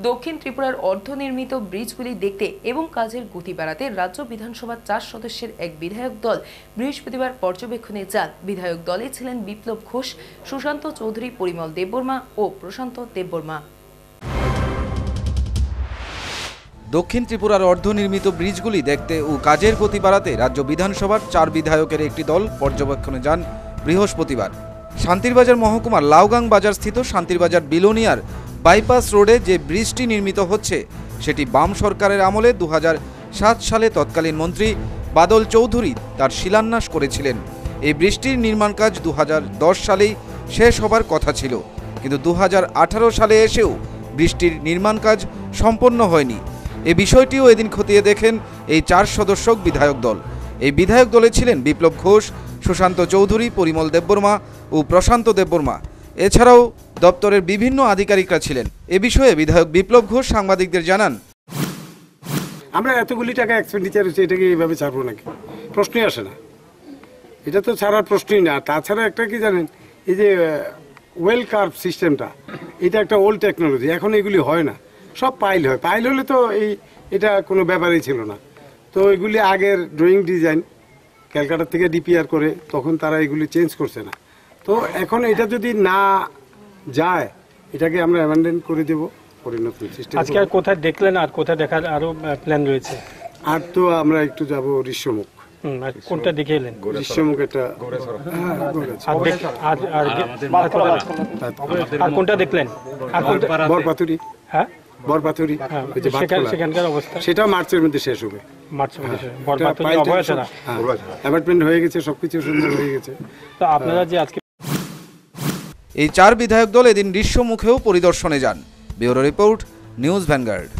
দক্ষিণ ত্রিপুরার অর্ধনির্মিত ব্রিজগুলি দেখতে এবং কাজের গতি বাড়াতে রাজ্য বিধানসভার 4 সদস্যের এক বিধায়ক দল বৃহস্পতিবার পর্যবেক্ষণে যান। বিধায়ক দলে ছিলেন বিপ্লব ঘোষ, সুশান্ত চৌধুরী, পরিমল দেববর্মা ও প্রশান্ত দেববর্মা। দক্ষিণ ত্রিপুরার অর্ধনির্মিত ব্রিজগুলি দেখতে ও কাজের গতি বাড়াতে রাজ্য বিধানসভার 4 বিধায়কের একটি দল পর্যবেক্ষণে যান বৃহস্পতিবার। শান্তিরবাজার মহকুমার লাউগাং বাজার স্থিত শান্তিরবাজার বিলোনিয়ার বাইপাস রোডে যে ব্রিজটি নির্মিত হচ্ছে সেটি বাম সরকারের আমলে 2007 সালে তৎকালীন মন্ত্রী বাদল চৌধুরী তার শিলান্যাস করেছিলেন। এই ব্রিজটির নির্মাণ কাজ 2010 সালেই শেষ হবার কথা ছিল, কিন্তু 2018 সালে এসেও ব্রিজটির নির্মাণ কাজ সম্পন্ন হয়নি। এই বিষয়টিও এদিন খতিয়ে দেখেন এই 4 সদস্য বিধায়ক দল। এই বিধায়ক দলে ছিলেন বিপ্লব ঘোষ, সুশান্ত চৌধুরী, পরিমল দেববর্মা ও প্রশান্ত দেববর্মা। এছাড়াও দপ্তরের বিভিন্ন আধিকারিকরা ছিলেন। এ বিষয়ে বিধায়ক বিপ্লব ঘোষ সাংবাদিকদের জানান, আমরা এতগুলি টাকা এক্সপেন্ডিচার হচ্ছে, এটাকে এইভাবে ছাড়বো নাকি? প্রশ্নই আসে না, এটা তো ছাড়ার প্রশ্নই না। তাছাড়া একটা কি জানেন, এই যে ওয়েল কার্ভ সিস্টেমটা, এটা একটা ওল্ড টেকনোলজি, এখন এগুলি হয় না, সব পাইল হয়। পাইল হলে তো এটা কোনো ব্যাপারই ছিল না। তো এগুলি আগের ড্রয়িং ডিজাইন ক্যালকাটা থেকে ডিপিআর করে, তখন তারা এগুলি চেঞ্জ করছে না। তো এখন এটা যদি না যায়, এটাকে আমরা অ্যামেন্ডমেন্ট করে দেব, পরিণত সিস্টেম। আজকে আর কোথায় দেখলেন, আর কোথায় দেখার আরো প্ল্যান রয়েছে? আর তো আমরা একটু যাব ঋষ্যমুখ। কোনটা দেখে এলেন? ঋষ্যমুখ একটা, আর কোনটা দেখলেন? বরপাতুরি। হ্যাঁ, বরপাতুরি সেখানকার অবস্থা, সেটা মার্চের মধ্যে শেষ হবে। অ্যাপার্টমেন্ট হয়ে গেছে, সবকিছু সুন্দর হয়ে গেছে। তো আপনারা যে আজকে এই 4 বিধায়ক দল এদিন ঋষ্যমুখেও পরিদর্শনে যান। Bureau report, news vanguard.